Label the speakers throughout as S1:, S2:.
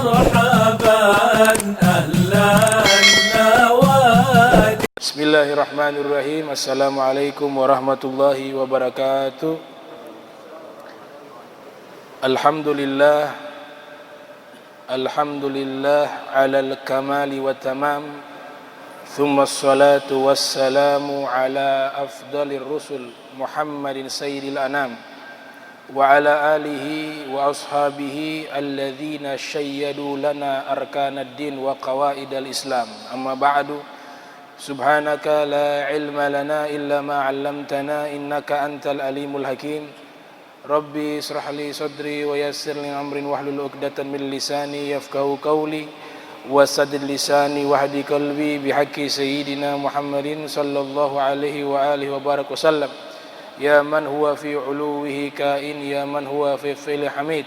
S1: مرحبا أهلا نوادي.
S2: Bismillahirrahmanirrahim. Assalamualaikum warahmatullahi wabarakatuh. Alhamdulillah alal kamali wa tamam. Thumma assalatu wassalamu ala afdalir rusul Muhammadin sayyidil anam wa ala alihi wa ashabihi alladhina syayyadu lana arkanad din wa qawaidal islam. Amma ba'du. Subhanaka la ilma lana illa ma 'allamtana innaka antal alimul hakim. Rabbi israh li sadri wa yassir li amri wahlul 'uqdatam min lisani yafqahu qawli wasaddid lisani wahdi qalbi bihaqqi sayyidina Muhammadin sallallahu alaihi wa alihi wa barak wasallam. Ya man huwa fi uluwihi kain, ya man huwa fi fili hamid,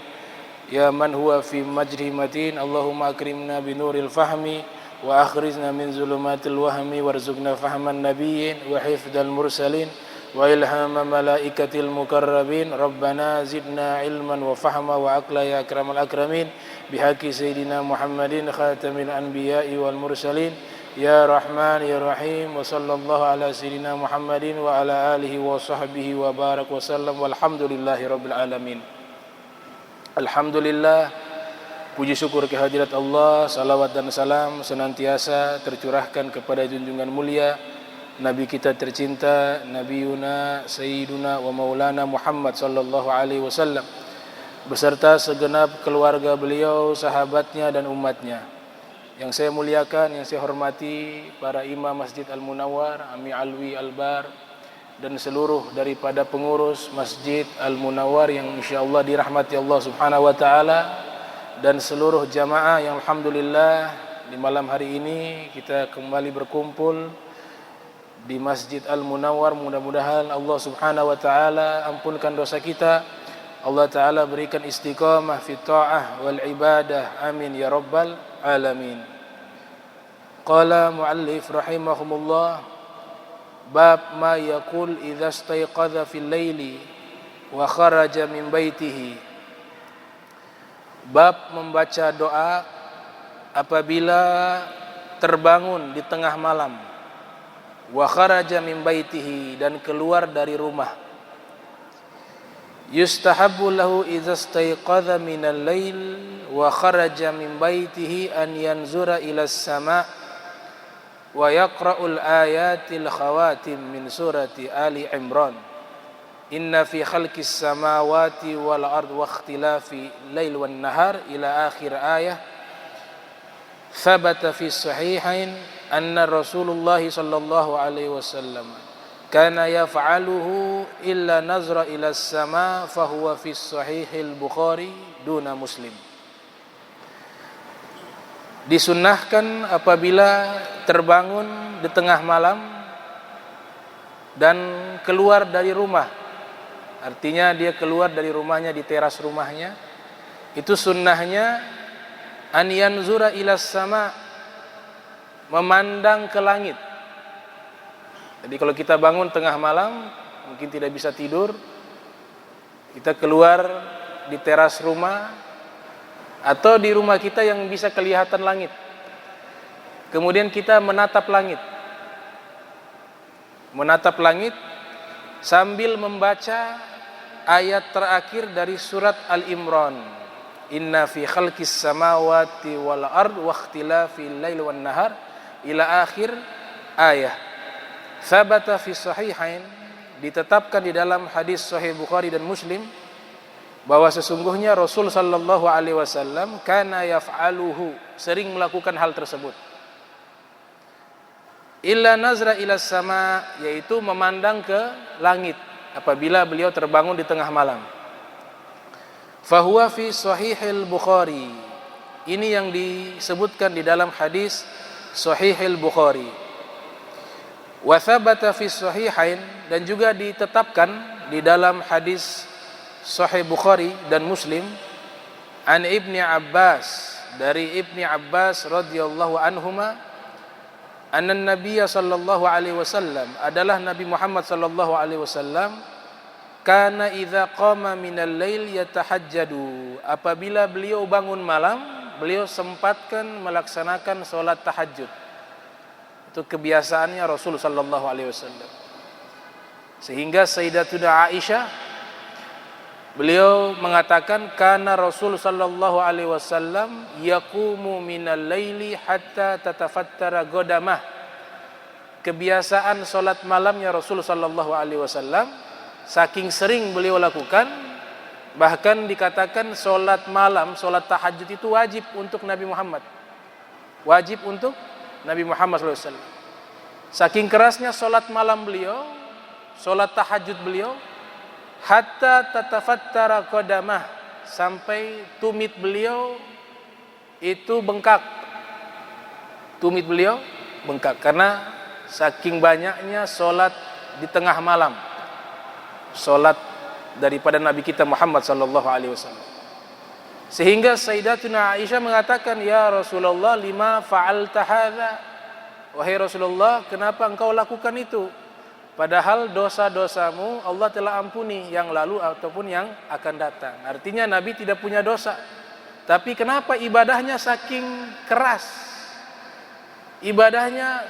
S2: ya man huwa fi majri matin. Allahumma akrimna binuril fahmi wa akhrijna min zulumatil wahmi warzuqna fahman nabiyyin wa hifdzal mursalin wa ilhama malaikatil mukarrabin. Rabbana zidna ilman wa fahma wa aqla ya akramal akramin bihaqqi sayyidina Muhammadin khatamil anbiya'i wal mursalin. Ya Rahman ya Rahim wa sallallahu ala sayyidina Muhammadin wa ala alihi wa sahbihi wa barak wa sallam walhamdulillahi rabbil alamin. Alhamdulillah, puji syukur kehadirat Allah, salawat dan salam senantiasa tercurahkan kepada junjungan mulia Nabi kita tercinta, Nabiuna Sayyiduna wa Maulana Muhammad sallallahu alaihi wasallam beserta segenap keluarga beliau, sahabatnya dan umatnya. Yang saya muliakan, yang saya hormati para imam Masjid Al-Munawwar, Ami Alwi Albar, dan seluruh daripada pengurus Masjid Al-Munawwar yang insyaallah dirahmati Allah subhanahu wa ta'ala, dan seluruh jamaah yang alhamdulillah di malam hari ini kita kembali berkumpul di Masjid Al-Munawwar. Mudah-mudahan Allah subhanahu wa ta'ala ampunkan dosa kita, Allah ta'ala berikan istiqamah fi ta'ah wal ibadah, amin ya rabbal alamin. Qala muallif rahimahumullah, bab ma yaqul idza istayqadha fil laili wa kharaja min baitihi. Bab membaca doa apabila terbangun di tengah malam, wa kharaja min baitihi, dan keluar dari rumah. Yustahabbu lahu idza istayqadha minal lail wa kharaja min baitihi an yanzura ila as-sama' wa yaqra'ul ayatil khawatim min surati Ali Imran. Inna fi khalqis samawati wal ard wa ikhtilafi lail wan nahar ila akhir ayah. Thabata fi sahihain anna Rasulullah sallallahu alaihi wasallam kana yaf'aluhu illa nazra ila as-sama fa huwa fi sahihil Bukhari duna Muslim. Disunnahkan apabila terbangun di tengah malam dan keluar dari rumah, artinya dia keluar dari rumahnya, di teras rumahnya, itu sunnahnya an yanzura ila as-sama, memandang ke langit. Jadi kalau kita bangun tengah malam, mungkin tidak bisa tidur, kita keluar di teras rumah atau di rumah kita yang bisa kelihatan langit, kemudian kita menatap langit sambil membaca ayat terakhir dari surat Al-Imran, inna fi khalqis samawati wal ard wa ikhtilafil lail wan nahar ila akhir ayah. Thabata fi sahihain, ditetapkan di dalam hadis sahih Bukhari dan Muslim bahwa sesungguhnya Rasul sallallahu alaihi wasallam kana yaf'aluhu, sering melakukan hal tersebut. Illa nazra ila sama, yaitu memandang ke langit apabila beliau terbangun di tengah malam. Fahuwa fi sahihil Bukhari, ini yang disebutkan di dalam hadis sahihil Bukhari. Wa thabata fi sahihain, dan juga ditetapkan di dalam hadis sahih Bukhari dan Muslim an Ibni Abbas, dari Ibni Abbas radhiyallahu anhuma, anna Nabiya sallallahu alaihi wasallam, adalah Nabi Muhammad sallallahu alaihi wasallam, kana idza qama minal lail yatahajjadu, apabila beliau bangun malam beliau sempatkan melaksanakan sholat tahajud. Itu kebiasaannya Rasul sallallahu alaihi wasallam. Sehingga Sayyidatuna Aisyah, beliau mengatakan kana Rasul sallallahu alaihi wasallam yaqumu minal laili hatta tatafattara qadamah. Kebiasaan salat malamnya Rasul sallallahu alaihi wasallam saking sering beliau lakukan, bahkan dikatakan salat malam, salat tahajud itu wajib untuk Nabi Muhammad. Wajib untuk Nabi Muhammad sallallahu alaihi wasallam. Saking kerasnya salat malam beliau, salat tahajud beliau, hatta tatafattara qadamah, sampai tumit beliau itu bengkak. Tumit beliau bengkak karena saking banyaknya solat di tengah malam, solat daripada Nabi kita Muhammad sallallahu alaihi wasallam. Sehingga Sayyidatuna Aisyah mengatakan, ya Rasulullah, lima fa'alta hadza? Wahai Rasulullah, kenapa engkau lakukan itu? Padahal dosa-dosamu Allah telah ampuni, yang lalu ataupun yang akan datang. Artinya Nabi tidak punya dosa. Tapi kenapa ibadahnya saking keras? Ibadahnya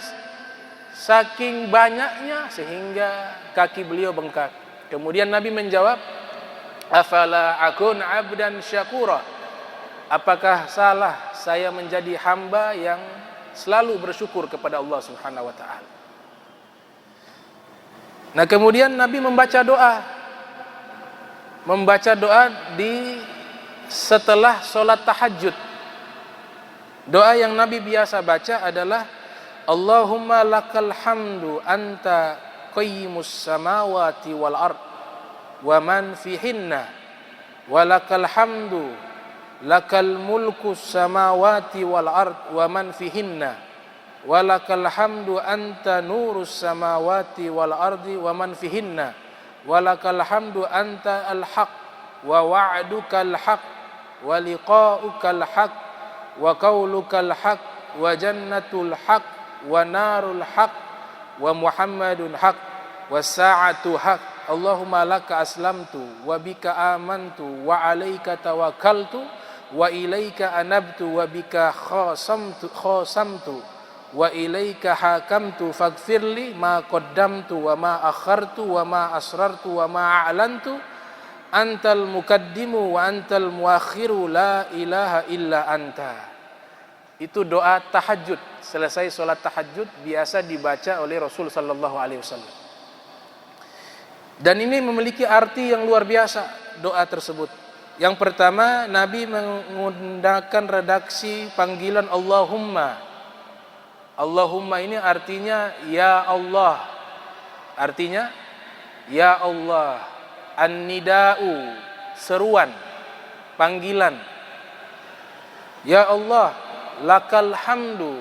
S2: saking banyaknya sehingga kaki beliau bengkak. Kemudian Nabi menjawab, afala akun abdan syakura? Apakah salah saya menjadi hamba yang selalu bersyukur kepada Allah Subhanahu wa taala? Nah, kemudian Nabi membaca doa. Membaca doa setelah sholat tahajud. Doa yang Nabi biasa baca adalah Allahumma lakal hamdu anta qayyimus samawati wal ard wa man fihinna wa lakal hamdu lakal mulku samawati wal ard wa man fihinna wa lakal hamdu anta nurus samawati wal ardi wa man fihinna wa lakal hamdu anta al haq wa wa'dukal haq wa liqa'ukal haq wa qaulukal haq wa jannatul haq wa narul haq wa muhammadun haq wa sa'atu haq. Allahumma laka aslamtu wa bika amantu wa alaika tawakkaltu wa ilaika anabtu wa bika khasamtu wa ilaika hakamtu faghfirli ma qaddamtu wa ma akhartu wa ma asrartu wa ma a'lantu antal muqaddimu wa antal muakhiru la ilaha illa anta. Itu doa tahajud. Selesai sholat tahajud biasa dibaca oleh Rasul sallallahu alaihi wasallam. Dan ini memiliki arti yang luar biasa doa tersebut. Yang pertama, Nabi menggunakan redaksi panggilan Allahumma. Allahumma ini artinya ya Allah. Artinya ya Allah. An-nida'u, seruan, panggilan. Ya Allah, lakal hamdu.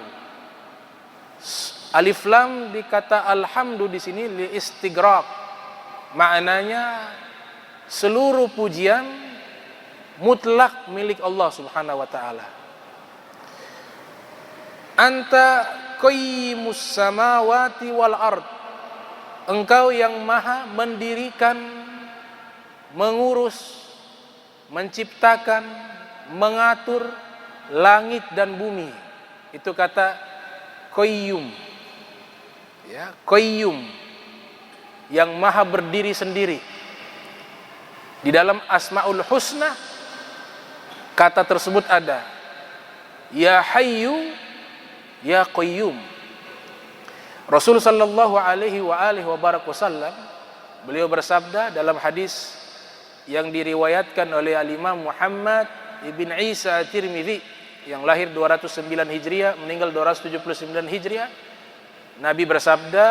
S2: Alif lam di kata alhamdu di sini li istighraq. Maknanya seluruh pujian mutlak milik Allah Subhanahu wa taala. Anta qayyimus samawati wal ard. Engkau yang maha mendirikan, mengurus, menciptakan, mengatur langit dan bumi. Itu kata qayyum. Ya, qayyum, yang maha berdiri sendiri. Di dalam Asmaul Husna kata tersebut ada ya hayyu ya qayyum. Rasul sallallahu alaihi wasallam beliau bersabda dalam hadis yang diriwayatkan oleh Al-Imam Muhammad ibn Isa At-Tirmidzi yang lahir 209 Hijriah, meninggal 279 Hijriah. Nabi bersabda,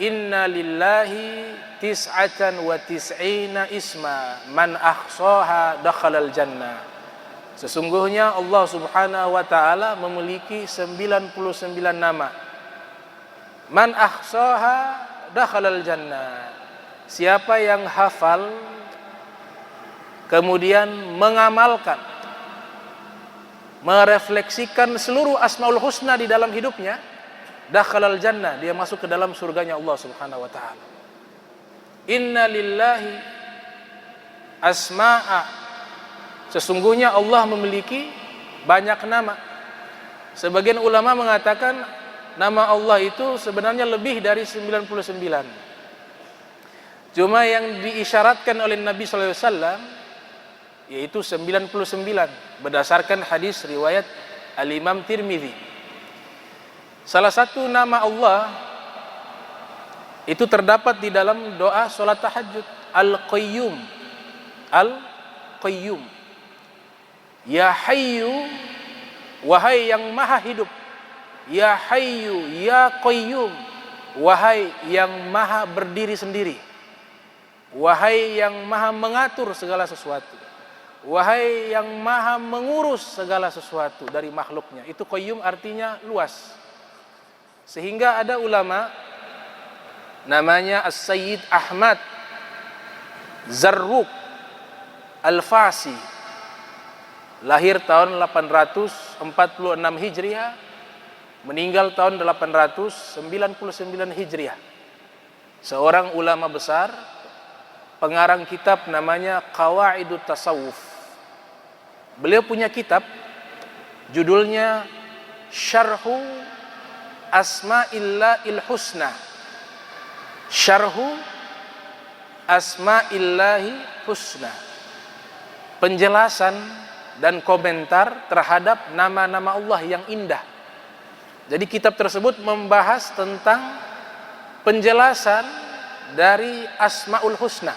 S2: inna lillahi tis'atan wa tis'ina isma man ahsaha dakhalal jannah. Sesungguhnya Allah Subhanahu wa taala memiliki 99 nama. Man ahsaha dakhalal jannah. Siapa yang hafal kemudian mengamalkan, merefleksikan seluruh Asmaul Husna di dalam hidupnya, dakhalal jannah, dia masuk ke dalam surganya Allah Subhanahu wa taala. Inna lillahi asma'a, sesungguhnya Allah memiliki banyak nama. Sebagian ulama mengatakan nama Allah itu sebenarnya lebih dari 99. Cuma yang diisyaratkan oleh Nabi sallallahu alaihi wasallam yaitu 99 berdasarkan hadis riwayat Al-Imam Tirmidzi. Salah satu nama Allah itu terdapat di dalam doa salat tahajud, Al-Qayyum. Al-Qayyum. Ya Hayyu, wahai yang maha hidup. Ya Hayyu, ya Qayyum, wahai yang maha berdiri sendiri. Wahai yang maha mengatur segala sesuatu. Wahai yang maha mengurus segala sesuatu dari makhluknya. Itu Qayyum artinya luas. Sehingga ada ulama namanya As-Sayyid Ahmad Zarruq Al-Fasi, lahir tahun 846 Hijriah, meninggal tahun 899 Hijriah. Seorang ulama besar, pengarang kitab namanya Qawaidut Tasawuf. Beliau punya kitab judulnya Syarhu Asma'illahil Husna. Syarhu Asma'illahi Husna. Penjelasan dan komentar terhadap nama-nama Allah yang indah. Jadi kitab tersebut membahas tentang penjelasan dari Asma'ul Husna.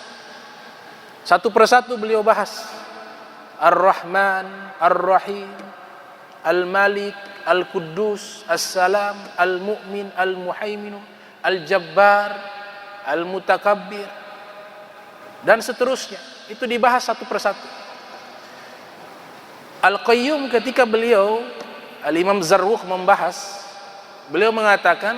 S2: Satu persatu beliau bahas. Ar-Rahman, Ar-Rahim, Al-Malik, Al-Quddus, As-Salam, Al-Mu'min, Al-Muhaimin, Al-Jabbar, Al-Mutakabbir, dan seterusnya. Itu dibahas satu persatu. Al-Qayyum ketika beliau, Al-Imam Zarruq membahas, beliau mengatakan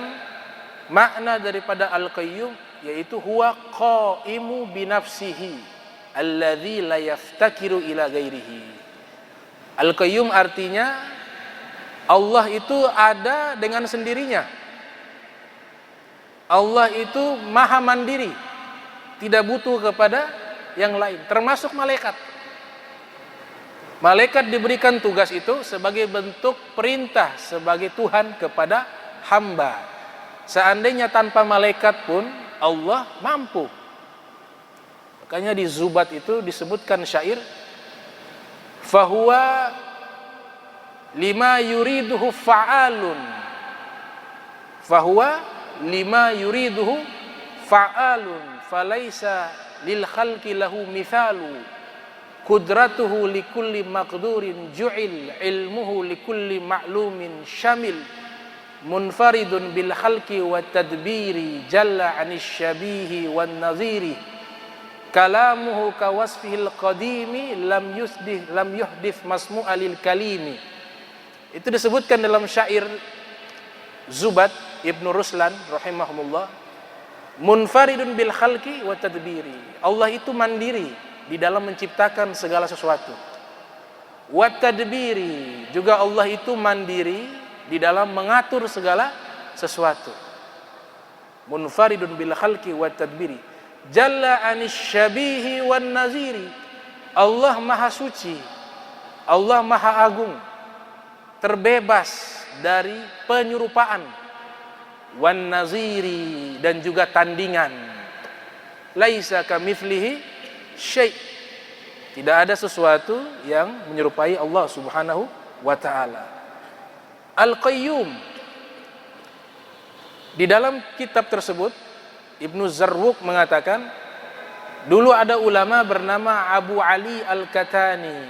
S2: makna daripada Al-Qayyum yaitu huwa qaimu binafsihi alladzi la yaftakiru ila ghairihi. Al-Qayyum artinya Allah itu ada dengan sendirinya. Allah itu maha mandiri, tidak butuh kepada yang lain, termasuk malaikat. Malaikat diberikan tugas itu sebagai bentuk perintah sebagai Tuhan kepada hamba. Seandainya tanpa malaikat pun Allah mampu. Makanya di Zubat itu disebutkan syair, fahuwa lima yuriduhu fa'alun. Fahuwa lima yuriduhu fa'alun falaisa lil khalqi lahu mithalu. Qudratuhu likulli maqdurin ju'il, ilmuhu likulli ma'lumin syamil, munfaridun bil khalqi wa tadbiri, jalla anis syabihi wan naziri, kalamuhu kawasfihil qadimi, lam yuhdith masmu'a lil kalimi. Itu disebutkan dalam syair Zubat Ibnu Ruslan rahimahumullah, munfaridun bil khalqi wa tadbiri. Allah itu mandiri di dalam menciptakan segala sesuatu. Wa tadbiri, juga Allah itu mandiri di dalam mengatur segala sesuatu. Munfaridun bil khalqi wa tadbiri, jalla anis syabihi wan naziri. Allah maha suci, Allah maha agung, terbebas dari penyerupaan, wan naziri, dan juga tandingan. Laisa kamitslihi syai', tidak ada sesuatu yang menyerupai Allah Subhanahu wa taala. Al-Qayyum, di dalam kitab tersebut Ibnu Zarruq mengatakan, dulu ada ulama bernama Abu Ali Al-Katani.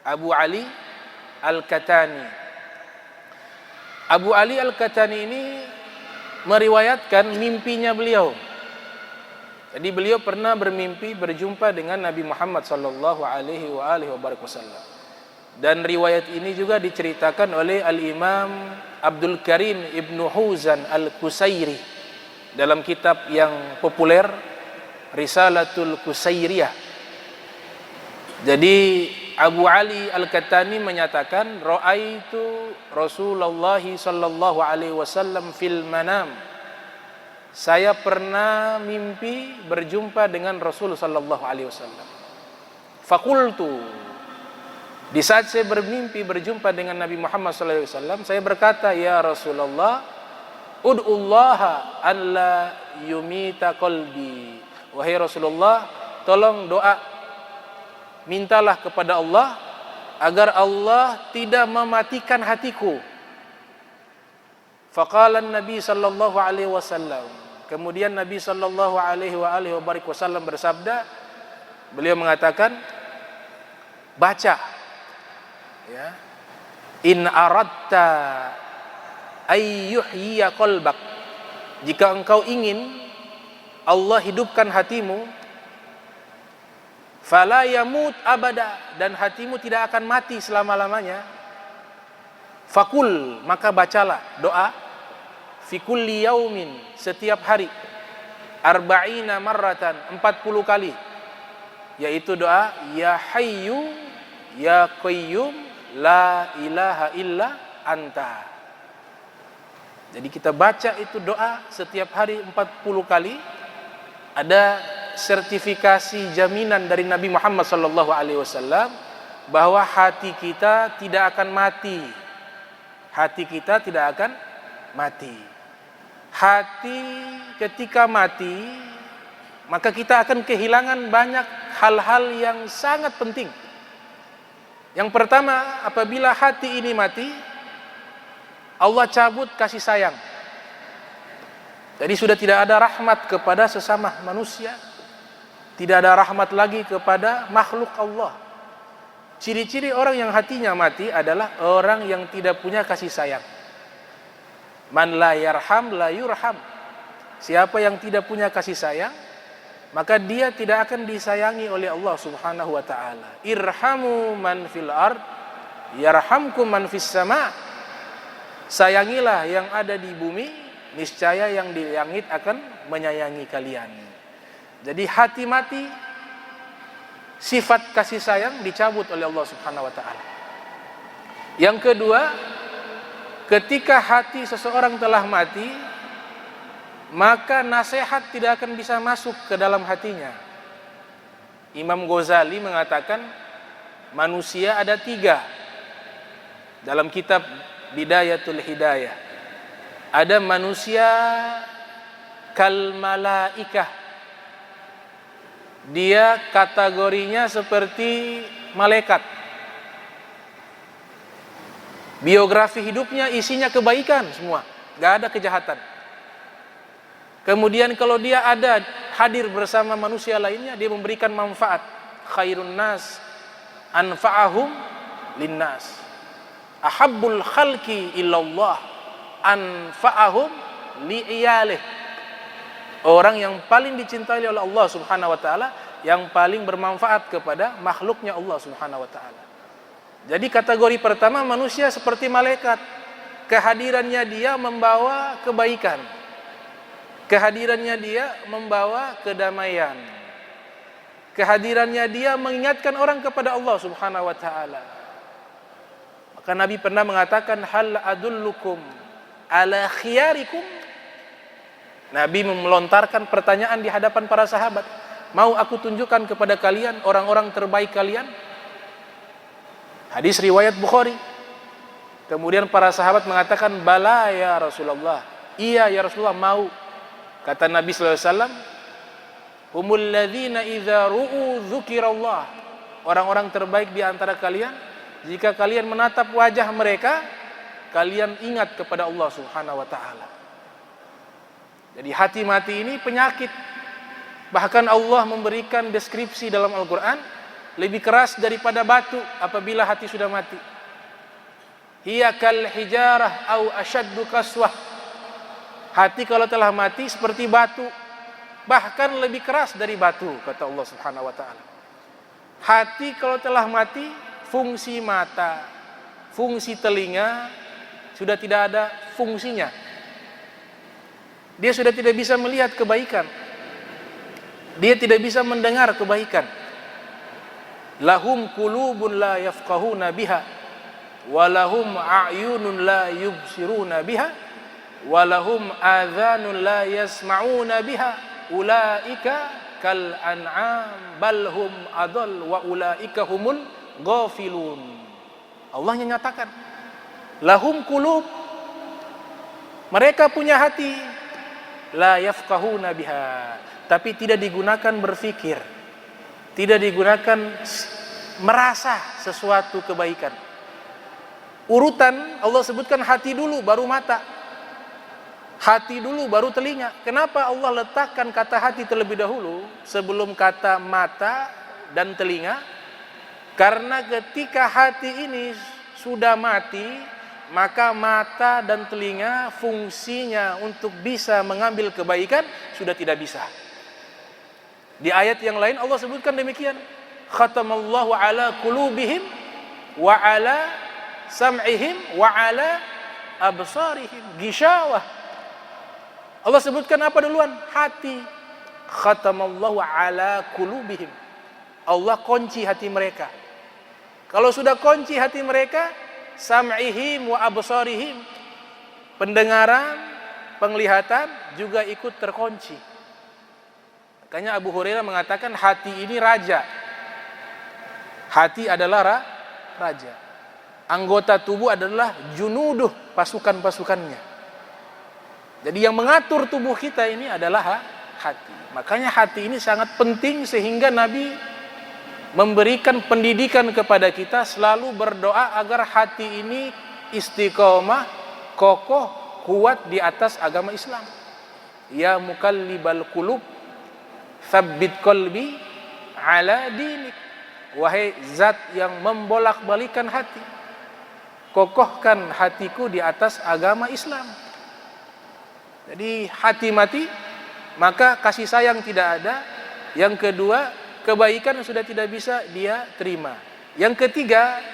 S2: Abu Ali Al-Katani. Abu Ali Al-Katani ini meriwayatkan mimpinya beliau. Jadi beliau pernah bermimpi berjumpa dengan Nabi Muhammad sallallahu alaihi wasallam. Dan riwayat ini juga diceritakan oleh Al-Imam Abdul Karim Ibnu Huzan Al-Qusairi dalam kitab yang populer Risalatul Qusairiyah. Jadi Abu Ali Al-Katani menyatakan, ra'aitu Rasulullah sallallahu alaihi wasallam fil manam. Saya pernah mimpi berjumpa dengan Rasul sallallahu alaihi wasallam. Fakultu, Di saat saya bermimpi berjumpa dengan Nabi Muhammad SAW, saya berkata, ya Rasulullah, ud'ullaha an la yumita qalbi. Wahai Rasulullah, tolong doa, mintalah kepada Allah agar Allah tidak mematikan hatiku. Faqala Nabi sallallahu alaihi wasallam. Kemudian Nabi sallallahu alaihi wasallam bersabda, beliau mengatakan, baca, ya, in aradta ayyuhyiya qalbak, jika engkau ingin Allah hidupkan hatimu, fala yamut abada, dan hatimu tidak akan mati selama-lamanya, fakul, maka bacalah doa, fi kulli yaumin, setiap hari, arba'ina marratan, 40 kali, yaitu doa ya hayyu ya qayyum la ilaha illa anta. Jadi kita baca itu doa setiap hari 40 kali. Ada sertifikasi jaminan dari Nabi Muhammad SAW bahwa hati kita tidak akan mati. Hati kita tidak akan mati. Hati ketika mati, maka kita akan kehilangan banyak hal-hal yang sangat penting. Yang pertama, apabila hati ini mati, Allah cabut kasih sayang. Jadi sudah tidak ada rahmat kepada sesama manusia, tidak ada rahmat lagi kepada makhluk Allah. Ciri-ciri orang yang hatinya mati adalah orang yang tidak punya kasih sayang. Man la yarham la yurham. Siapa yang tidak punya kasih sayang, maka dia tidak akan disayangi oleh Allah Subhanahu wa taala. Irhamu man fil ard yarhamkum man fis sama. Sayangilah yang ada di bumi, niscaya yang di langit akan menyayangi kalian. Jadi hati mati, sifat kasih sayang dicabut oleh Allah Subhanahu wa taala. Yang kedua, ketika hati seseorang telah mati, maka nasihat tidak akan bisa masuk ke dalam hatinya. Imam Ghazali mengatakan manusia ada 3 dalam kitab Bidayatul Hidayah. Ada manusia kal malaikah, dia kategorinya seperti malaikat. Biografi hidupnya isinya kebaikan semua, gak ada kejahatan. Kemudian kalau dia ada hadir bersama manusia lainnya, dia memberikan manfaat. Khairun nas anfa'ahum linnas. Ahabbul khalqi illallah anfa'ahum li'iyalih. Orang yang paling dicintai oleh Allah Subhanahu wa taala, yang paling bermanfaat kepada makhluknya Allah Subhanahu wa taala. Jadi kategori pertama, manusia seperti malaikat. Kehadirannya dia membawa kebaikan. Kehadirannya dia membawa kedamaian. Kehadirannya dia mengingatkan orang kepada Allah Subhanahu wa taala. Maka Nabi pernah mengatakan, hal adullukum ala khiyarikum. Nabi melontarkan pertanyaan di hadapan para sahabat, mau aku tunjukkan kepada kalian orang-orang terbaik kalian? Hadis riwayat Bukhari. Kemudian para sahabat mengatakan, bala ya Rasulullah, iya ya Rasulullah, mau. Kata Nabi SAW, humul ladzina idza ru'u dzukirallah. Orang-orang terbaik di antara kalian, jika kalian menatap wajah mereka, kalian ingat kepada Allah Subhanahu wa taala. Jadi hati mati ini penyakit. Bahkan Allah memberikan deskripsi dalam Al-Quran, lebih keras daripada batu apabila hati sudah mati. Hiya kal hijarah au ashaddu qaswah. Hati kalau telah mati seperti batu, bahkan lebih keras dari batu, kata Allah Subhanahu wa taala. Hati kalau telah mati, fungsi mata, fungsi telinga sudah tidak ada fungsinya. Dia sudah tidak bisa melihat kebaikan. Dia tidak bisa mendengar kebaikan. Lahum qulubun la yafqahuna biha, wa lahum a'yunun la yubsiruna biha, wa lahum adhanun la yasma'una biha, ulaika kal an'am bal hum adall wa ulaika humul ghafilun. Allah yang nyatakan, lahum qulub, mereka punya hati, la yafqahuna biha, tapi tidak digunakan berfikir, tidak digunakan merasa sesuatu kebaikan. Urutan Allah sebutkan hati dulu baru mata, hati dulu baru telinga. Kenapa Allah letakkan kata hati terlebih dahulu sebelum kata mata dan telinga? Karena ketika hati ini sudah mati, maka mata dan telinga fungsinya untuk bisa mengambil kebaikan sudah tidak bisa. Di ayat yang lain Allah sebutkan demikian, khatamallahu ala qulubihim wa ala sam'ihim wa ala absarihim ghishawah. Allah sebutkan apa duluan? Hati. Khatamallahu ala qulubihim, Allah kunci hati mereka. Kalau sudah kunci hati mereka, sam'ihim wa absarihim, pendengaran, penglihatan juga ikut terkunci. Makanya Abu Hurairah mengatakan hati ini raja. Hati adalah raja. Anggota tubuh adalah junuduh, pasukan-pasukannya. Jadi yang mengatur tubuh kita ini adalah hati. Makanya hati ini sangat penting sehingga Nabi memberikan pendidikan kepada kita, selalu berdoa agar hati ini istiqomah, kokoh, kuat di atas agama Islam. Ya muqallibal qulub, tsabbit qalbi ala dinik. Wahai zat yang membolak-balikan hati, kokohkan hatiku di atas agama Islam. Jadi hati mati, maka kasih sayang tidak ada. Yang kedua, kebaikan sudah tidak bisa dia terima. Yang ketiga,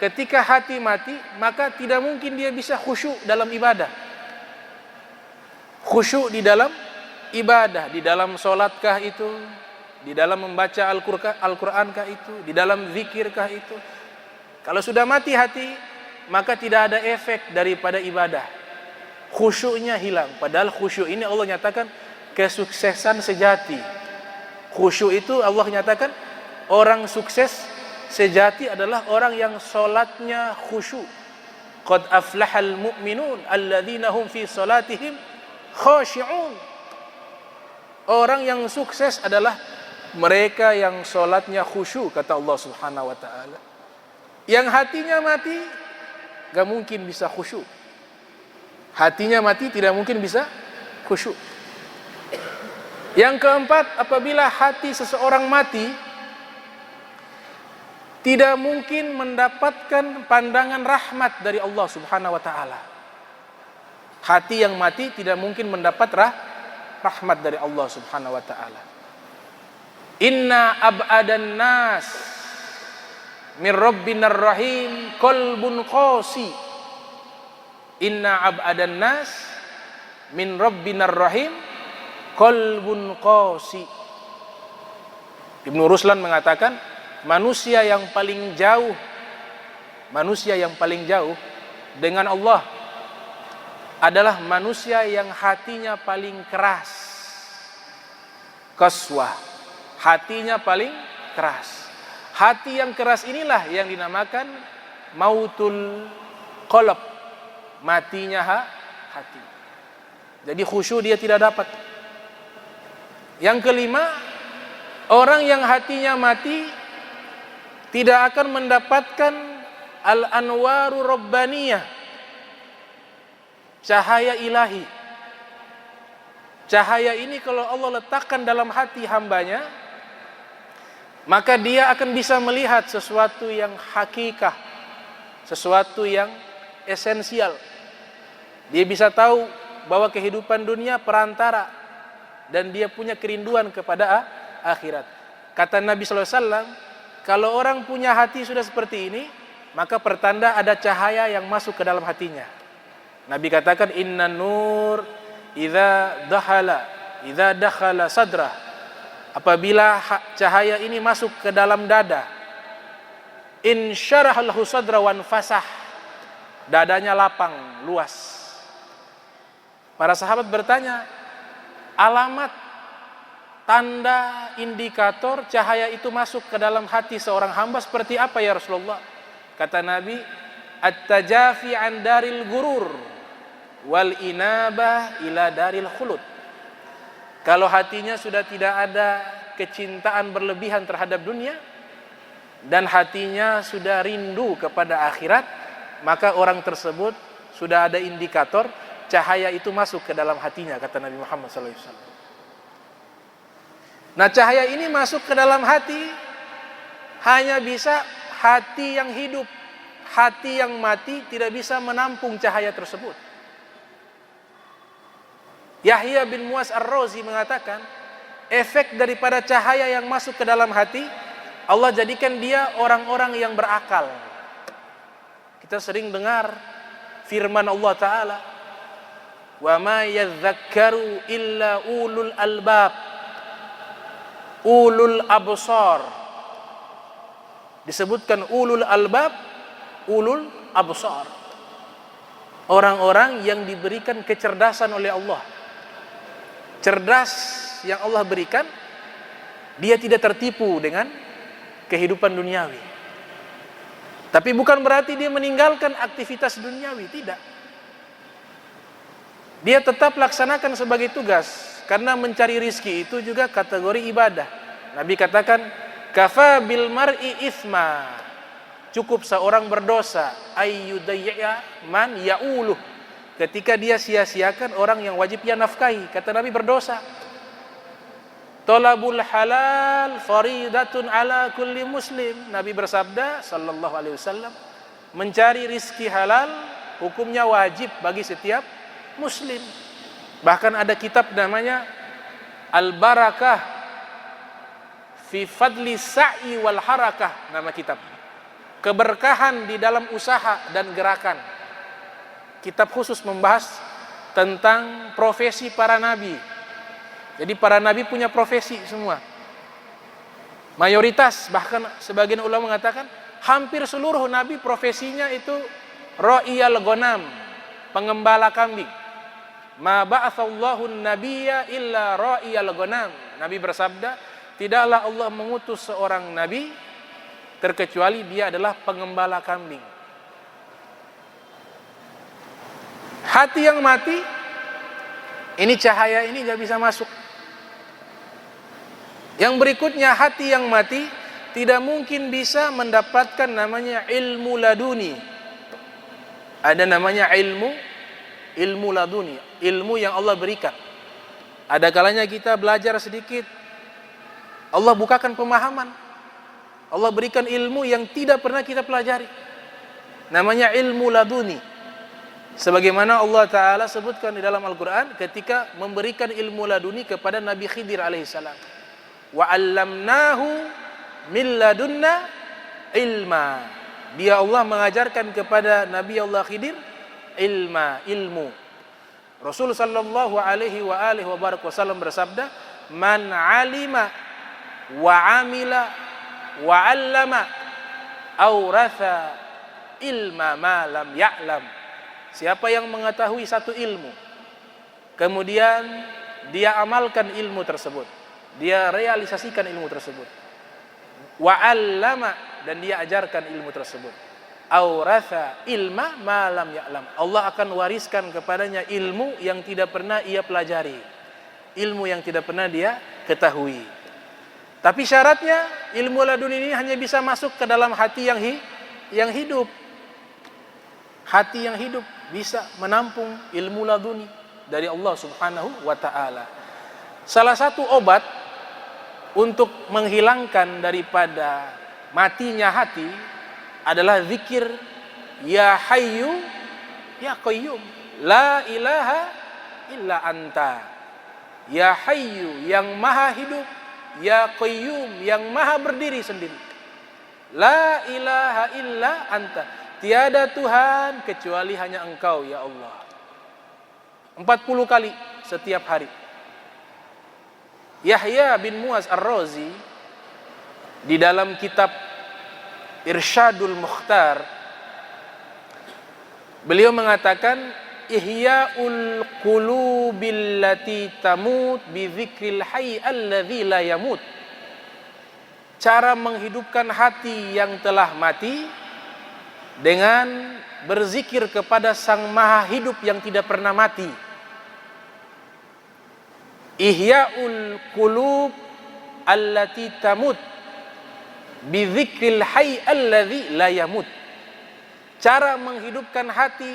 S2: ketika hati mati, maka tidak mungkin dia bisa khusyuk dalam ibadah. Khusyuk di dalam ibadah, di dalam sholatkah itu, di dalam membaca Al-Qur'ankah itu, di dalam zikirkah itu. Kalau sudah mati hati, maka tidak ada efek daripada ibadah. Khusyuknya hilang. Padahal khusyuk ini Allah nyatakan kesuksesan sejati. Khusyuk itu Allah nyatakan orang sukses sejati adalah orang yang sholatnya khusyuk. Qad aflahal mu'minun alladzina hum fi sholatihim khashi'un. Orang yang sukses adalah mereka yang sholatnya khusyuk, kata Allah Subhanahu wa ta'ala. Yang hatinya mati gak mungkin bisa khusyuk. Hatinya mati tidak mungkin bisa khusyuk. Yang keempat, apabila hati seseorang mati, tidak mungkin mendapatkan pandangan rahmat dari Allah Subhanahu wa ta'ala. Hati yang mati tidak mungkin mendapat rahmat dari Allah Subhanahu wa ta'ala. Inna ab'adan nas min rabbinar rahim qalbun qasi. Inna ab'adan nas min rabbinar rahim qalbun qasi. Ibnu Ruslan mengatakan manusia yang paling jauh dengan Allah adalah manusia yang hatinya paling keras. Qaswah, hatinya paling keras. Hati yang keras inilah yang dinamakan mautul qalb, matinya hati. Jadi khusyuk dia tidak dapat. Yang kelima, orang yang hatinya mati tidak akan mendapatkan al-anwaru rabbaniyah, cahaya ilahi. Cahaya ini kalau Allah letakkan dalam hati hambanya, maka dia akan bisa melihat sesuatu yang hakikah, sesuatu yang esensial. Dia bisa tahu bahwa kehidupan dunia perantara, dan dia punya kerinduan kepada akhirat. Kata Nabi SAW, kalau orang punya hati sudah seperti ini, maka pertanda ada cahaya yang masuk ke dalam hatinya. Nabi katakan, inna nur idza dakhala sadra. Apabila cahaya ini masuk ke dalam dada, insyarahallahu sadra wan fasah, dadanya lapang, luas. Para sahabat bertanya, alamat, tanda, indikator cahaya itu masuk ke dalam hati seorang hamba seperti apa ya Rasulullah? Kata Nabi, at-tajafi an daril gurur wal inabah ila daril khulud. Kalau hatinya sudah tidak ada kecintaan berlebihan terhadap dunia dan hatinya sudah rindu kepada akhirat, maka orang tersebut sudah ada indikator cahaya itu masuk ke dalam hatinya, kata Nabi Muhammad SAW. Nah, cahaya ini masuk ke dalam hati hanya bisa hati yang hidup. Hati yang mati tidak bisa menampung cahaya tersebut. Yahya bin Muaz Ar-Razi mengatakan, efek daripada cahaya yang masuk ke dalam hati, Allah jadikan dia orang-orang yang berakal. Kita sering dengar firman Allah Ta'ala, wa ma yadhakkaru illa ulul albab, ulul absar. Disebutkan ulul albab, ulul absar, orang-orang yang diberikan kecerdasan oleh Allah. Cerdas yang Allah berikan, dia tidak tertipu dengan kehidupan duniawi. Tapi bukan berarti dia meninggalkan aktivitas duniawi, tidak. Dia tetap laksanakan sebagai tugas, karena mencari rizki itu juga kategori ibadah. Nabi katakan, kafa bil mar'i ithma, cukup seorang berdosa ayyudayya man ya'uluh, ketika dia sia-siakan orang yang wajib ia nafkahi. Kata Nabi, berdosa. Tolabul halal faridatun ala kulli muslim. Nabi bersabda sallallahu alaihi wasallam, mencari rizki halal hukumnya wajib bagi setiap muslim. Bahkan ada kitab namanya Al-Barakah fi fadli sa'i wal harakah, nama kitab. Keberkahan di dalam usaha dan gerakan. Kitab khusus membahas tentang profesi para nabi. Jadi para nabi punya profesi semua. Mayoritas, bahkan sebagian ulama mengatakan hampir seluruh nabi profesinya itu ra'iyal ghanam, pengembala kambing. Ma ba'atsallahu an-nabiyya illa ra'iyal ghanam. Nabi bersabda, tidaklah Allah mengutus seorang nabi terkecuali dia adalah pengembala kambing. Hati yang mati, ini cahaya ini gak bisa masuk. Yang berikutnya, hati yang mati tidak mungkin bisa mendapatkan namanya ilmu laduni. Ada namanya ilmu laduni, ilmu yang Allah berikan. Ada kalanya kita belajar sedikit, Allah bukakan pemahaman, Allah berikan ilmu yang tidak pernah kita pelajari, namanya ilmu laduni. Sebagaimana Allah Ta'ala sebutkan di dalam Al-Quran ketika memberikan ilmu laduni kepada Nabi Khidir alaihissalam, wa 'allamnahu min ladunna ilma. Dia Allah mengajarkan kepada Nabi Allah Khidir ilmu. Rasul sallallahu alaihi wa alihi wa barak wasallam bersabda, man 'alima wa 'amila wa 'allama auratha ilma ma lam ya'lam. Siapa yang mengetahui satu ilmu, kemudian dia amalkan ilmu tersebut, dia realisasikan ilmu tersebut, wa 'allama, dan dia ajarkan ilmu tersebut, auratha ilma ma lam ya'lam, Allah akan wariskan kepadanya ilmu yang tidak pernah ia pelajari, ilmu yang tidak pernah dia ketahui. Tapi syaratnya ilmu laduni ini hanya bisa masuk ke dalam hati yang hidup. Hati yang hidup bisa menampung ilmu laduni dari Allah Subhanahu wa ta'ala. Salah satu obat untuk menghilangkan daripada matinya hati adalah zikir ya hayyu ya qayyum la ilaha illa anta. Ya hayyu, yang maha hidup, ya qayyum, yang maha berdiri sendiri. La ilaha illa anta, tiada Tuhan kecuali hanya Engkau ya Allah. 40 kali setiap hari. Yahya bin Muaz Ar-Razi di dalam kitab Irsyadul Mukhtar, beliau mengatakan, ihya'ul qulubil lati tamut bi dzikril hayy alladzi la yamut. Cara menghidupkan hati yang telah mati dengan berzikir kepada Sang Maha Hidup yang tidak pernah mati. Ihya'ul qulub allati tamut bidzikril hayy alladzi la yamut. Cara menghidupkan hati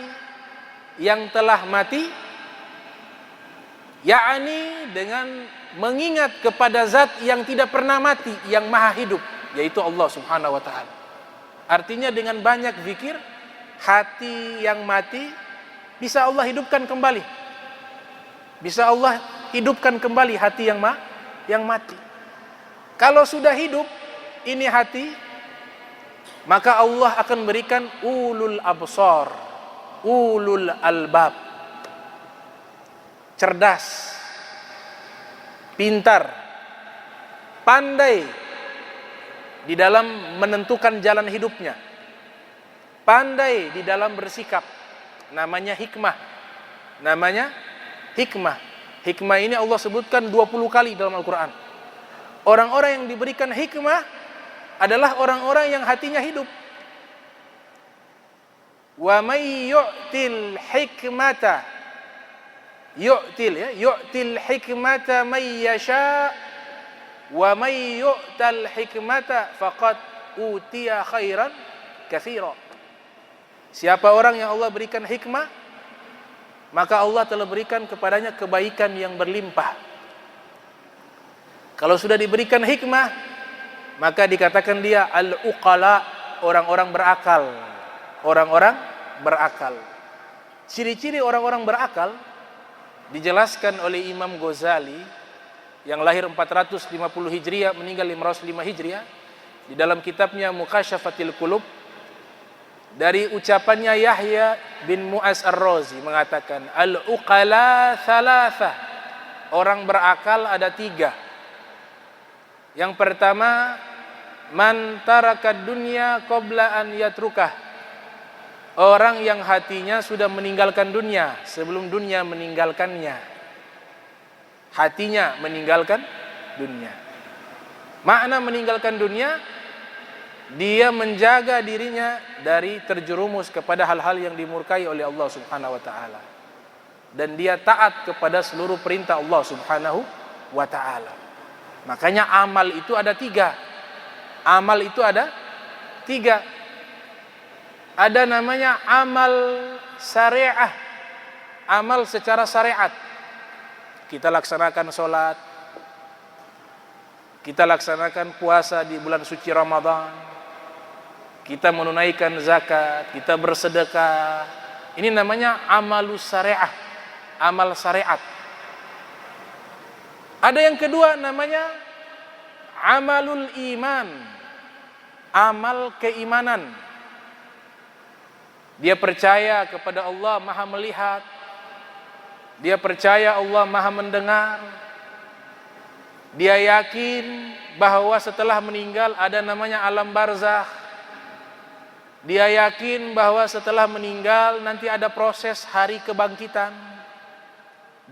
S2: yang telah mati, yakni dengan mengingat kepada zat yang tidak pernah mati, yang maha hidup, yaitu Allah Subhanahu wa ta'ala. Artinya dengan banyak zikir, hati yang mati bisa Allah hidupkan kembali. Bisa Allah hidupkan kembali hati yang mati. Kalau sudah hidup ini hati, maka Allah akan berikan ulul absar, ulul albab, cerdas, pintar, pandai di dalam menentukan jalan hidupnya, pandai di dalam bersikap. Namanya hikmah. Namanya hikmah. Hikmah ini Allah sebutkan 20 kali dalam Al-Quran. Orang-orang yang diberikan hikmah adalah orang-orang yang hatinya hidup. Wa may yu'til hikmata, yu'til hikmata may yasha wa may yu'tal hikmata faqad utiya khairan katsira. Siapa orang yang Allah berikan hikmah, maka Allah telah berikan kepadanya kebaikan yang berlimpah. Kalau sudah diberikan hikmah, maka dikatakan dia al-uqala, orang-orang berakal. Orang-orang berakal. Ciri-ciri orang-orang berakal dijelaskan oleh Imam Ghazali yang lahir 450 Hijriah, meninggal 505 Hijriah, di dalam kitabnya Mukasyafatil Qulub, dari ucapannya Yahya bin Mu'az Ar-Razi mengatakan, al-uqala thalatha, orang berakal ada 3. Yang pertama, man taraka dunya qabla an yatrukah, orang yang hatinya sudah meninggalkan dunia sebelum dunia meninggalkannya. Hatinya meninggalkan dunia. Makna meninggalkan dunia, dia menjaga dirinya dari terjerumus kepada hal-hal yang dimurkai oleh Allah Subhanahu wa ta'ala, dan dia taat kepada seluruh perintah Allah Subhanahu wa ta'ala. Makanya amal itu ada 3. Amal itu ada 3. Ada namanya amal syariah, amal secara syariat. Kita laksanakan sholat, kita laksanakan puasa di bulan suci Ramadan, kita menunaikan zakat, kita bersedekah. Ini namanya amalus syariah, amal syariat. Ada yang kedua namanya amalul iman, amal keimanan. Dia percaya kepada Allah Maha melihat, dia percaya Allah Maha mendengar, dia yakin bahwa setelah meninggal ada namanya alam barzakh, dia yakin bahwa setelah meninggal nanti ada proses hari kebangkitan,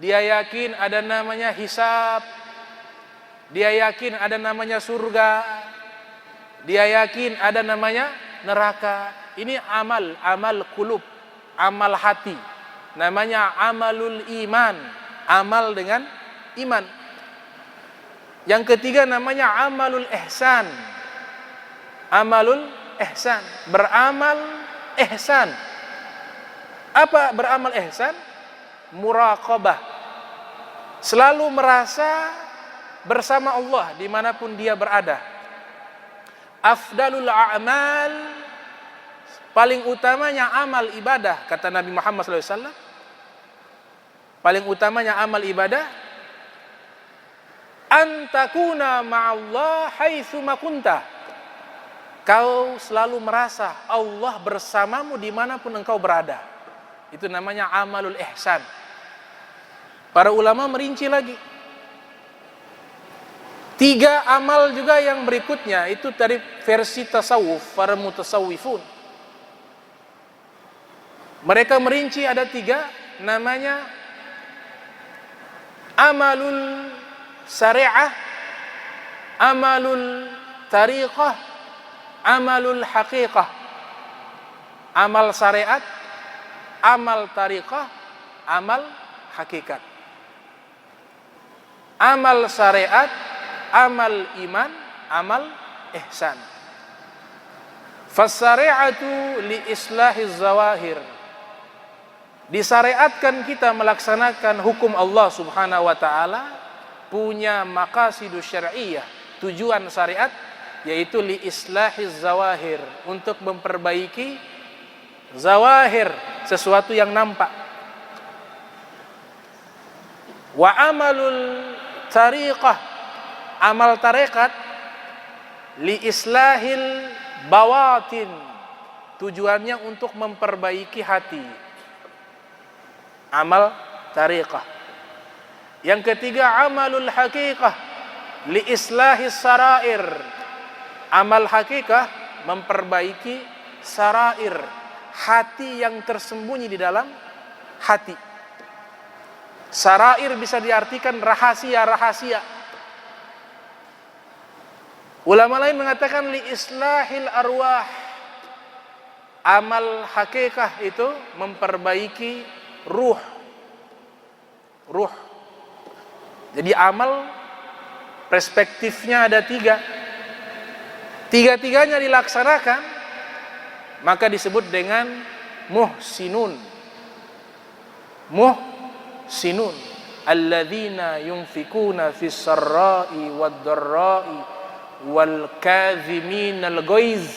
S2: dia yakin ada namanya hisab, dia yakin ada namanya surga, dia yakin ada namanya neraka. Ini amal qulub, amal hati. Namanya amalul iman, amal dengan iman. Yang ketiga namanya amalul ihsan. Amalul ihsan, beramal ihsan. Apa beramal ihsan? Muraqabah. Selalu merasa bersama Allah dimanapun dia berada. Afdalul a'mal, paling utamanya amal ibadah, kata Nabi Muhammad SAW. Paling utamanya amal ibadah, antakuna ma'allah haitsu ma kunta. Kau selalu merasa Allah bersamamu dimanapun engkau berada. Itu namanya amalul ihsan. Para ulama merinci lagi. 3 amal juga yang berikutnya, itu dari versi tasawuf, para mutasawwifun. Mereka merinci ada 3, namanya amalul syariah, amalul tariqah, amalul haqiqah. amal syariat, amal tariqah, amal hakikat. Amal syariat, amal iman, amal ihsan. Fasyari'atu li islahiz zawahir. Disyariatkan kita melaksanakan hukum Allah Subhanahu wa taala, punya maqasidus syar'iyyah, tujuan syariat, yaitu li islahiz zawahir, untuk memperbaiki zawahir, sesuatu yang nampak. Wa amalul tariqah, amal tarekat, li islahil bawatin, tujuannya untuk memperbaiki hati. Amal tariqah. Yang ketiga, amalul haqiqah, li islahis sarair. Amal hakikah, memperbaiki sarair, hati yang tersembunyi di dalam hati. Sarair bisa diartikan rahasia-rahasia. Ulama lain mengatakan li islahil arwah. Amal hakikah itu memperbaiki ruh. Jadi amal perspektifnya ada tiga. Tiga-tiganya dilaksanakan, maka disebut dengan muhsinun. Muhsinun alladzina yunfikuna fis sarra'i wad dharra'i wal kadhiminal ghaiz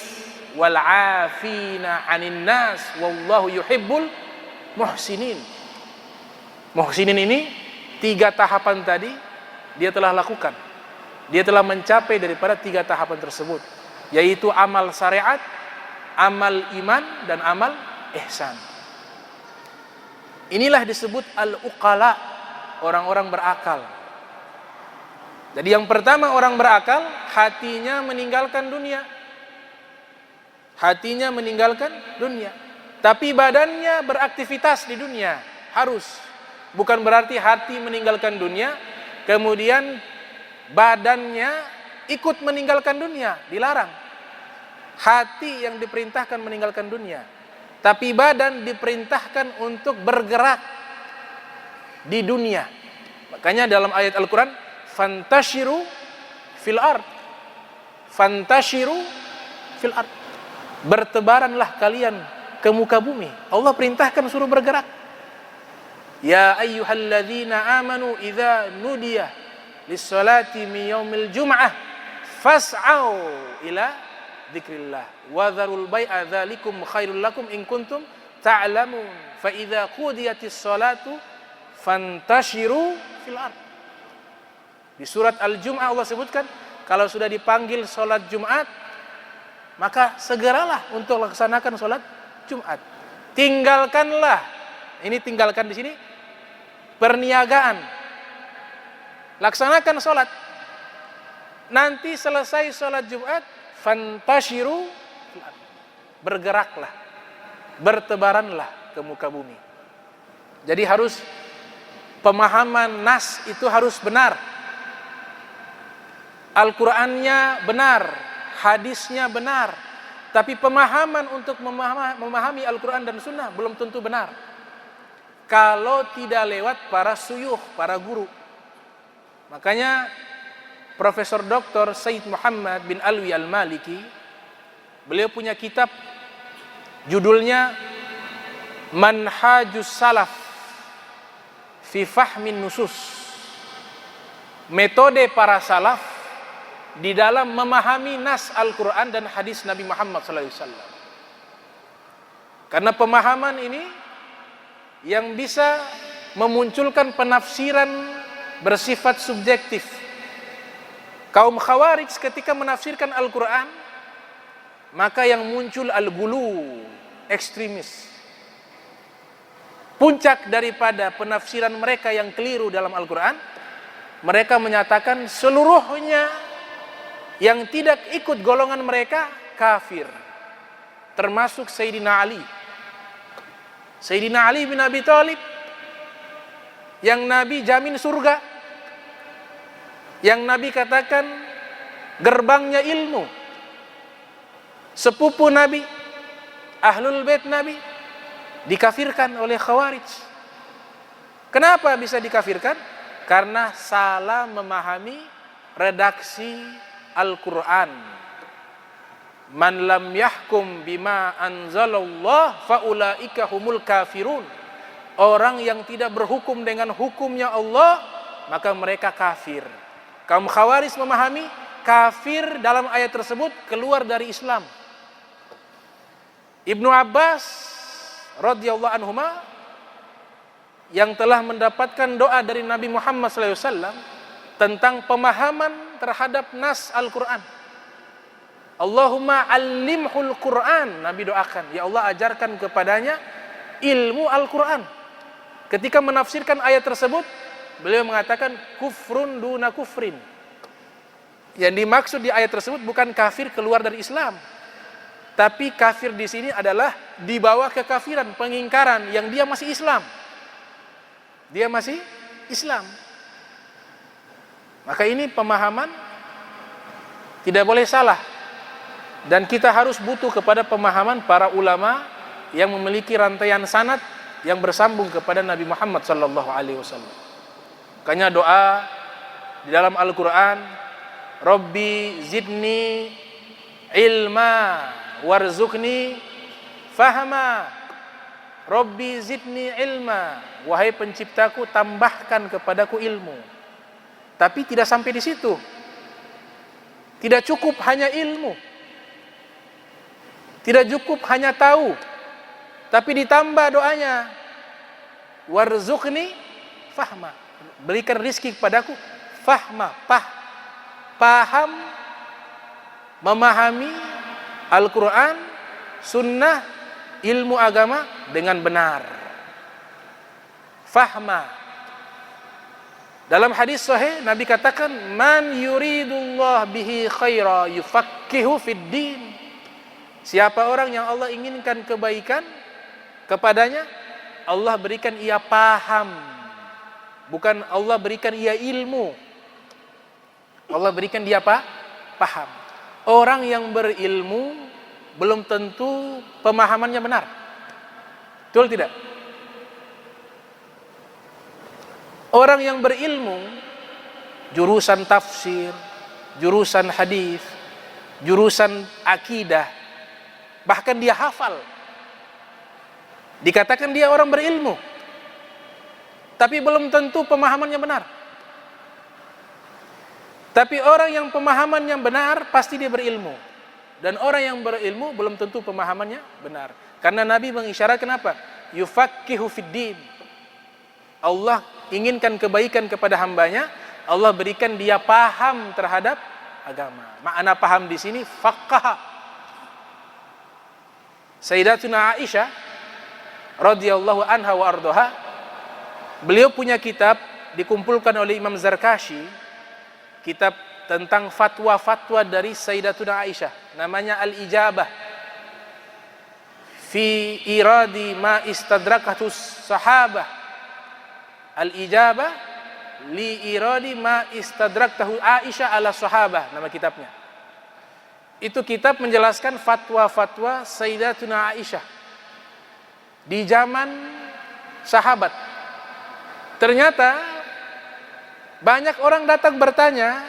S2: wal 'afina 'anil nas wallahu yuhibbul muhsinin. Muhsinin ini tiga tahapan tadi dia telah lakukan. Dia telah mencapai daripada tiga tahapan tersebut, yaitu amal syariat, amal iman, dan amal ihsan. Inilah disebut al-uqala, orang-orang berakal. Jadi yang pertama, orang berakal hatinya meninggalkan dunia. Hatinya meninggalkan dunia, tapi badannya beraktivitas di dunia. Harus. Bukan berarti hati meninggalkan dunia, kemudian badannya ikut meninggalkan dunia. Dilarang. Hati yang diperintahkan meninggalkan dunia, tapi badan diperintahkan untuk bergerak di dunia. Makanya dalam ayat Al-Quran, fantashiru fil ard. Fantashiru fil ard. Bertebaranlah kalian ke muka bumi. Allah perintahkan suruh bergerak. Ya ayyuhalladzina amanu idza nudiya lis-salati min yaumil jum'ah fas'au ila dzikrillah wa dzarul bai'a dzalikum khairul lakum in kuntum ta'lamun fa idza qudiyatis salatu fantashiru fil ard. Di surat Al-Jum'ah Allah sebutkan, kalau sudah dipanggil salat Jumat, maka segeralah untuk laksanakan salat Jumat. Tinggalkanlah, ini tinggalkan di sini perniagaan. Laksanakan salat. Nanti selesai salat Jumat, fantashiru, bergeraklah, bertebaranlah ke muka bumi. Jadi harus pemahaman nas itu harus benar. Al-Qur'annya benar, hadisnya benar, tapi pemahaman untuk memahami Al-Quran dan Sunnah belum tentu benar kalau tidak lewat para suyukh, para guru. Makanya Profesor Dr. Said Muhammad bin Alwi Al-Maliki, beliau punya kitab judulnya Manhajus Salaf fi Fahmin Nusus, metode para salaf di dalam memahami nas Al-Quran dan hadis Nabi Muhammad SAW. Karena pemahaman ini yang bisa memunculkan penafsiran bersifat subjektif. Kaum Khawarij ketika menafsirkan Al-Quran, maka yang muncul al-gulu, ekstremis. Puncak daripada penafsiran mereka yang keliru dalam Al-Quran, mereka menyatakan seluruhnya yang tidak ikut golongan mereka kafir, termasuk Sayyidina Ali. Sayyidina Ali bin Abi Thalib, yang Nabi jamin surga, yang Nabi katakan gerbangnya ilmu, sepupu Nabi, Ahlul Bait Nabi dikafirkan oleh Khawarij. Kenapa bisa dikafirkan? Karena salah memahami redaksi Al-Quran. Man lam yahkum bima anzalallah faulaika humul kafirun. Orang yang tidak berhukum dengan hukumnya Allah, maka mereka kafir. Kaum Khawarij memahami kafir dalam ayat tersebut keluar dari Islam. Ibnu Abbas radhiyallahu anhuma yang telah mendapatkan doa dari Nabi Muhammad SAW tentang pemahaman terhadap nas Al-Quran. Allahumma allimhul Quran, Nabi doakan, ya Allah ajarkan kepadanya ilmu Al-Quran. Ketika menafsirkan ayat tersebut, beliau mengatakan kufrun duna kufrin. Yang dimaksud di ayat tersebut bukan kafir keluar dari Islam, tapi kafir di sini adalah di bawah kekafiran, pengingkaran yang dia masih Islam. Dia masih Islam. Maka ini pemahaman tidak boleh salah. Dan kita harus butuh kepada pemahaman para ulama yang memiliki rantaian sanad yang bersambung kepada Nabi Muhammad sallallahu alaihi wasallam. Makanya doa di dalam Al-Qur'an, Rabbi zidni ilma warzuqni fahma. Rabbi zidni ilma, wahai penciptaku tambahkan kepadaku ilmu. Tapi tidak sampai di situ. Tidak cukup hanya ilmu. Tidak cukup hanya tahu. Tapi ditambah doanya. Warzuqni fahma. Berikan rizki kepadaku fahma, paham, memahami Al-Quran, sunnah, ilmu agama dengan benar. Fahma. Dalam hadis sahih Nabi katakan, man yuridullah bihi khaira yufakkihu fid din. Siapa orang yang Allah inginkan kebaikan kepadanya, Allah berikan ia paham. Bukan Allah berikan ia ilmu. Allah berikan dia paham. Orang yang berilmu belum tentu pemahamannya benar. Betul tidak? Orang yang berilmu, jurusan tafsir, jurusan hadis, jurusan akidah, bahkan dia hafal, dikatakan dia orang berilmu, tapi belum tentu pemahamannya benar. Tapi orang yang pemahamannya benar pasti dia berilmu. Dan orang yang berilmu belum tentu pemahamannya benar. Karena Nabi mengisyaratkan apa? Yufakkihu fid din. Allah inginkan kebaikan kepada hambanya, Allah berikan dia paham terhadap agama. Makna paham di sini faqaha. Sayyidatuna Aisyah radhiyallahu anha wa ardhaha, beliau punya kitab dikumpulkan oleh Imam Zarkashi, kitab tentang fatwa-fatwa dari Sayyidatuna Aisyah, namanya Al-Ijabah fi iradi ma istadrakatus sahabah. Al-Ijabah li iradi ma istadraktahu Aisyah ala sahabah, nama kitabnya. Itu kitab menjelaskan fatwa-fatwa Sayyidatuna Aisyah di zaman sahabat. Ternyata banyak orang datang bertanya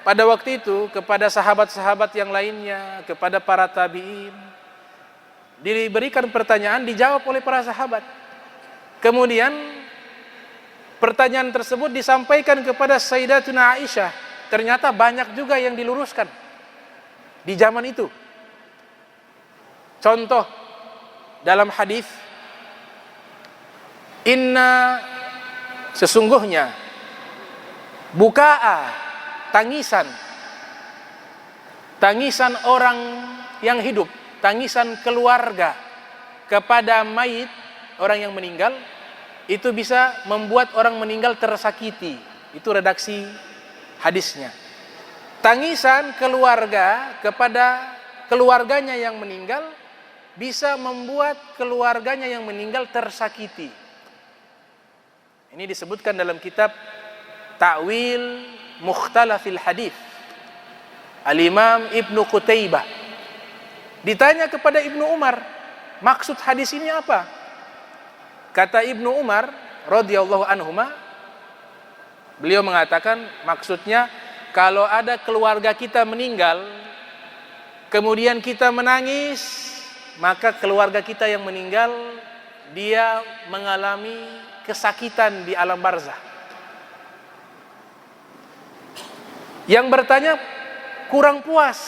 S2: pada waktu itu kepada sahabat-sahabat yang lainnya, kepada para tabi'in. Diberikan pertanyaan, dijawab oleh para sahabat. Kemudian pertanyaan tersebut disampaikan kepada Sayyidatuna Aisyah. Ternyata banyak juga yang diluruskan di zaman itu. Contoh dalam hadis, inna sesungguhnya bukaa, tangisan orang yang hidup, tangisan keluarga kepada mayit, orang yang meninggal, itu bisa membuat orang meninggal tersakiti. Itu redaksi hadisnya. Tangisan keluarga kepada keluarganya yang meninggal bisa membuat keluarganya yang meninggal tersakiti. Ini disebutkan dalam kitab Ta'wil Mukhtalafil Hadis Al-Imam Ibnu Qutaibah. Ditanya kepada Ibnu Umar, Maksud hadis ini apa? Kata Ibnu Umar radhiyallahu anhuma, beliau mengatakan maksudnya kalau ada keluarga kita meninggal, kemudian kita menangis, maka keluarga kita yang meninggal dia mengalami kesakitan di alam barzah. Yang bertanya kurang puas.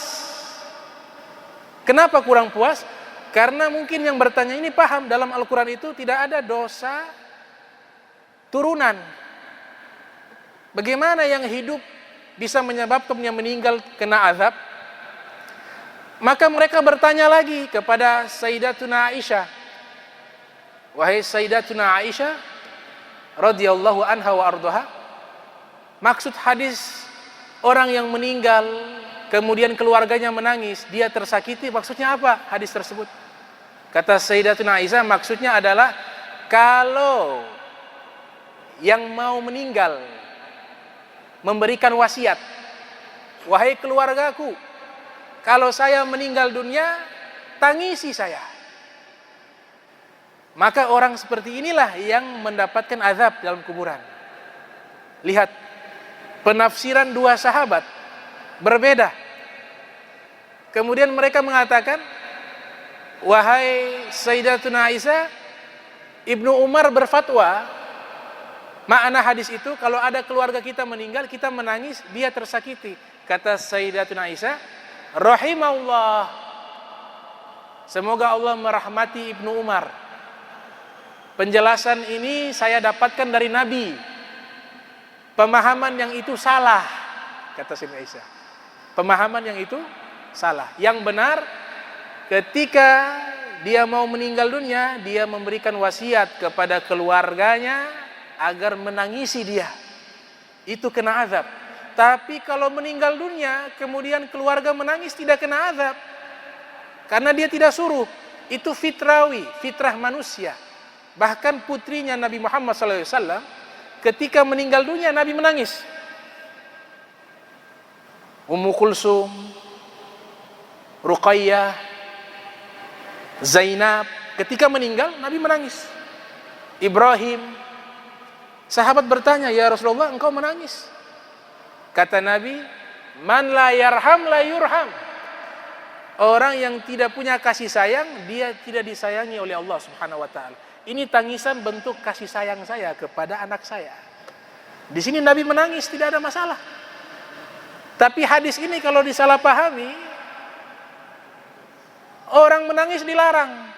S2: Kenapa kurang puas? Karena mungkin yang bertanya ini paham dalam Al-Quran itu tidak ada dosa turunan. Bagaimana yang hidup bisa menyebabkan yang meninggal kena azab? Maka mereka bertanya lagi kepada Sayyidatuna Aisyah. Wahai Sayyidatuna Aisyah radhiyallahu anha wa ardhaha, maksud hadis orang yang meninggal kemudian keluarganya menangis, dia tersakiti, maksudnya apa hadis tersebut? Kata Sayyidatuna Aisyah, maksudnya adalah kalau yang mau meninggal memberikan wasiat, wahai keluargaku, kalau saya meninggal dunia, tangisi saya. Maka orang seperti inilah yang mendapatkan azab dalam kuburan. Lihat, penafsiran dua sahabat berbeda. Kemudian mereka mengatakan, wahai Sayyidatuna Aisyah, Ibnu Umar berfatwa, makna hadis itu kalau ada keluarga kita meninggal, kita menangis, dia tersakiti. Kata Sayyidatuna Aisyah, rahimahullah, semoga Allah merahmati Ibnu Umar. Penjelasan ini saya dapatkan dari Nabi. Pemahaman yang itu salah, kata Sayyidatuna Aisyah. Pemahaman yang itu salah. Yang benar, ketika dia mau meninggal dunia, dia memberikan wasiat kepada keluarganya agar menangisi dia. Itu kena azab. Tapi kalau meninggal dunia, kemudian keluarga menangis, tidak kena azab. Karena dia tidak suruh. Itu fitrawi, fitrah manusia. Bahkan putrinya Nabi Muhammad SAW, ketika meninggal dunia, Nabi menangis. Ummu Kulsum, Ruqayyah, Zainab, ketika meninggal, Nabi menangis. Ibrahim, sahabat bertanya, ya Rasulullah, engkau menangis? Kata Nabi, man la yarham la yurham. Orang yang tidak punya kasih sayang, dia tidak disayangi oleh Allah Subhanahu wa taala. Ini tangisan bentuk kasih sayang saya kepada anak saya. Di sini Nabi menangis, tidak ada masalah. Tapi hadis ini kalau disalahpahami, orang menangis dilarang.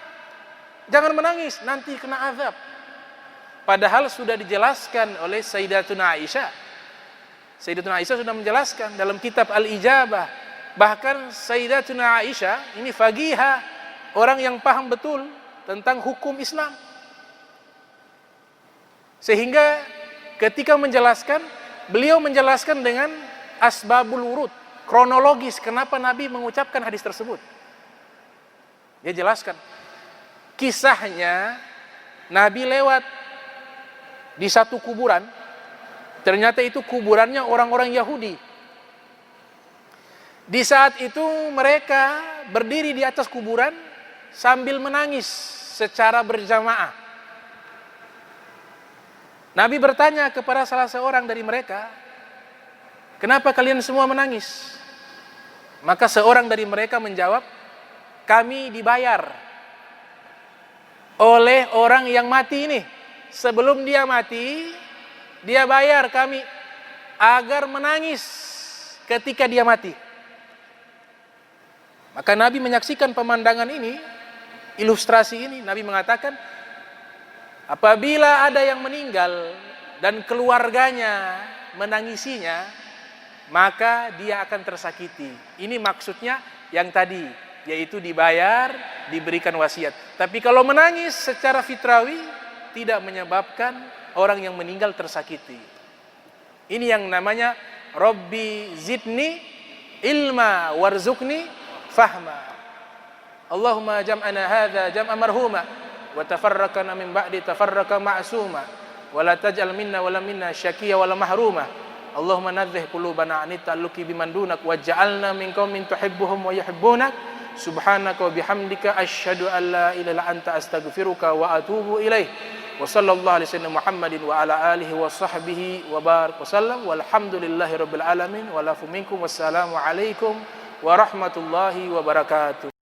S2: Jangan menangis, nanti kena azab. Padahal sudah dijelaskan oleh Sayyidatuna Aisyah. Sayyidatuna Aisyah sudah menjelaskan dalam kitab Al-Ijabah. Bahkan Sayyidatuna Aisyah ini faqihah, orang yang paham betul tentang hukum Islam. Sehingga ketika menjelaskan, beliau menjelaskan dengan asbabul wurud, kronologis kenapa Nabi mengucapkan hadis tersebut. Dia jelaskan kisahnya, Nabi lewat di satu kuburan. Ternyata itu kuburannya orang-orang Yahudi. Di saat itu mereka berdiri di atas kuburan sambil menangis secara berjamaah. Nabi bertanya kepada salah seorang dari mereka, kenapa kalian semua menangis? Maka seorang dari mereka menjawab, kami dibayar oleh orang yang mati ini. Sebelum dia mati, dia bayar kami agar menangis ketika dia mati. Maka Nabi menyaksikan pemandangan ini, ilustrasi ini. Nabi mengatakan, apabila ada yang meninggal dan keluarganya menangisinya, maka dia akan tersakiti. Ini maksudnya yang tadi, yaitu dibayar, diberikan wasiat. Tapi kalau menangis secara fitrawi, tidak menyebabkan orang yang meninggal tersakiti. Ini yang namanya Rabbi zidni ilma warzuqni fahma. Allahumma jam'ana hadza jam'a marhuma wa tafarraqana min ba'di tafarraqa ma'suma wa la taj'al minna wa la minna syaqiyya wa la mahruma. Allahumma nadzih qulubana anit ta'alluqi biman dunak waj'alna min qaumin tuhibbuhum wa yuhibbunak subhanaka wa bihamdika asyhadu an la ilaha illa anta astaghfiruka wa atubu ilaih. Wa sallallahu alaihi wasallam Muhammadin wa ala alihi wa sahbihi wa barik wasallam walhamdulillahi rabbil alamin wa lafu minkum wassalamu alaikum warahmatullahi wabarakatuh.